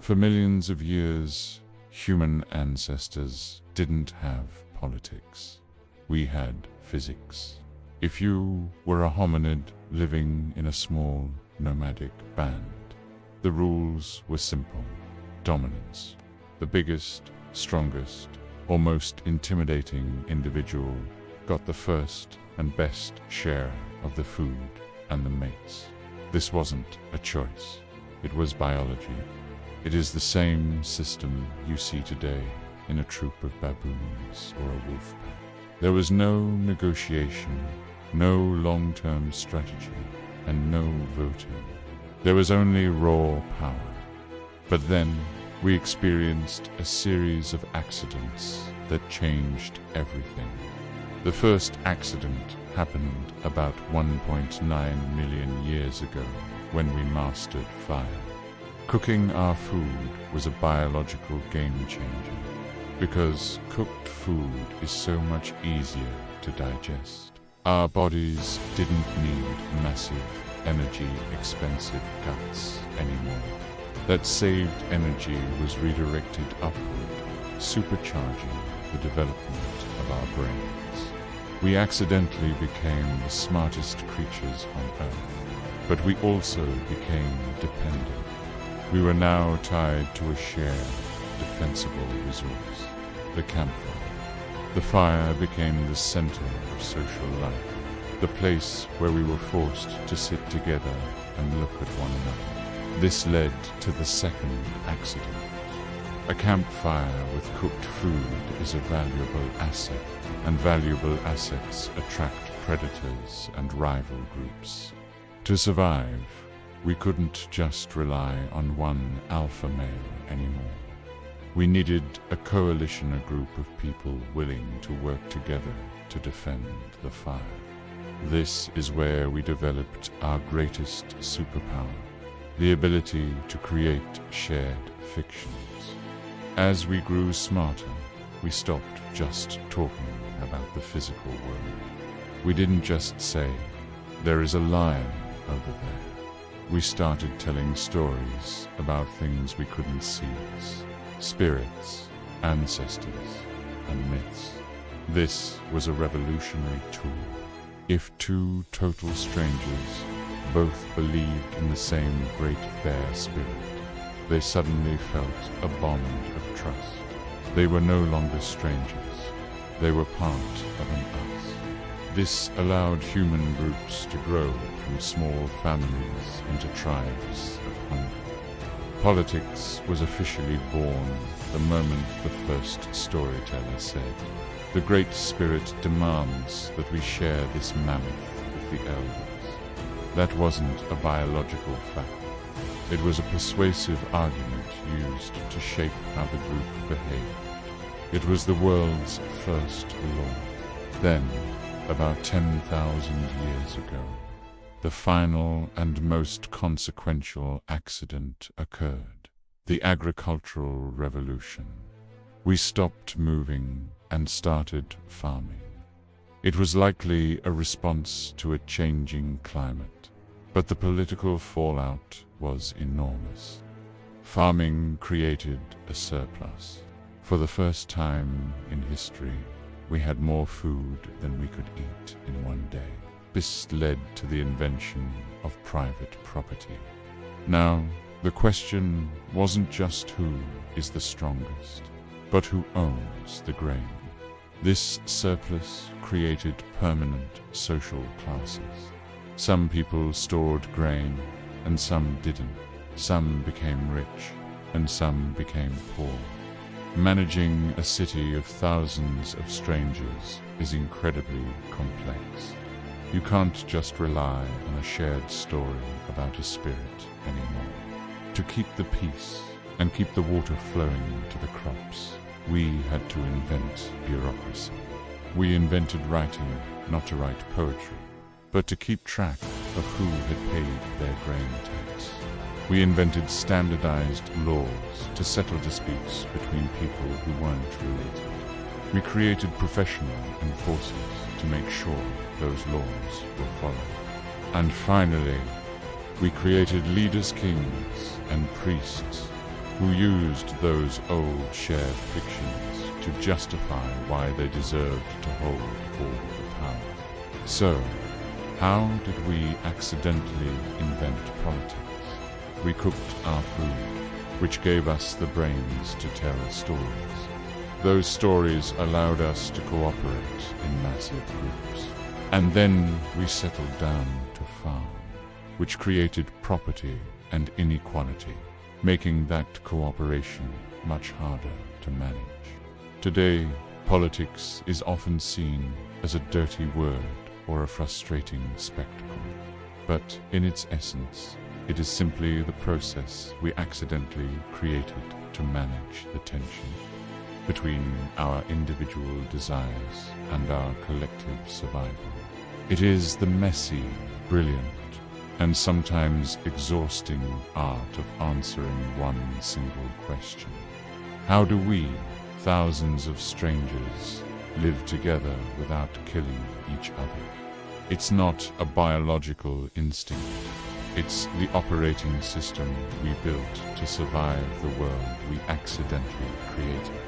For millions of years, human ancestors didn't have politics. We had physics. If you were a hominid living in a small, nomadic band, the rules were simple. Dominance. The biggest, strongest, or most intimidating individual got the first and best share of the food and the mates. This wasn't a choice. It was biology. It is the same system you see today in a troop of baboons or a wolf pack. There was no negotiation, no long-term strategy, and no voting. There was only raw power. But then we experienced a series of accidents that changed everything. The first accident happened about 1.9 million years ago when we mastered fire. Cooking our food was a biological game changer because cooked food is so much easier to digest. Our bodies didn't need massive, energy-expensive guts anymore. That saved energy was redirected upward, supercharging the development of our brains. We accidentally became the smartest creatures on Earth, but we also became dependent. We were now tied to a shared, defensible resource, the campfire. The fire became the center of social life, the place where we were forced to sit together and look at one another. This led to the second accident. A campfire with cooked food is a valuable asset, and valuable assets attract predators and rival groups. To survive, we couldn't just rely on one alpha male anymore. We needed a coalition, a group of people willing to work together to defend the fire. This is where we developed our greatest superpower, the ability to create shared fictions. As we grew smarter, we stopped just talking about the physical world. We didn't just say, "There is a lion over there." We started telling stories about things we couldn't see: spirits, ancestors, and myths. This was a revolutionary tool. If two total strangers both believed in the same great bear spirit, they suddenly felt a bond of trust. They were no longer strangers. They were part of an us. This allowed human groups to grow from small families into tribes of hundreds. Politics was officially born the moment the first storyteller said, "The Great Spirit demands that we share this mammoth with the elders." That wasn't a biological fact. It was a persuasive argument used to shape how the group behaved. It was the world's first law. Then, about 10,000 years ago, the final and most consequential accident occurred: the agricultural revolution. We stopped moving and started farming. It was likely a response to a changing climate, but the political fallout was enormous. Farming created a surplus. For the first time in history, we had more food than we could eat in one day. This led to the invention of private property. Now, the question wasn't just who is the strongest, but who owns the grain. This surplus created permanent social classes. Some people stored grain, and some didn't. Some became rich, and some became poor. Managing a city of thousands of strangers is incredibly complex. You can't just rely on a shared story about a spirit anymore. To keep the peace and keep the water flowing to the crops, we had to invent bureaucracy. We invented writing, not to write poetry, but to keep track of who had paid their grain tax. We invented standardized laws to settle disputes between people who weren't related. We created professional enforcers to make sure those laws were followed. And finally, we created leaders, kings, and priests who used those old shared fictions to justify why they deserved to hold all the power. So, how did we accidentally invent politics? We cooked our food, which gave us the brains to tell stories. Those stories allowed us to cooperate in massive groups. And then we settled down to farm, which created property and inequality, making that cooperation much harder to manage. Today, politics is often seen as a dirty word or a frustrating spectacle. But in its essence, it is simply the process we accidentally created to manage the tension between our individual desires and our collective survival. It is the messy, brilliant, and sometimes exhausting art of answering one single question. How do we, thousands of strangers, live together without killing each other? It's not a biological instinct. It's the operating system we built to survive the world we accidentally created.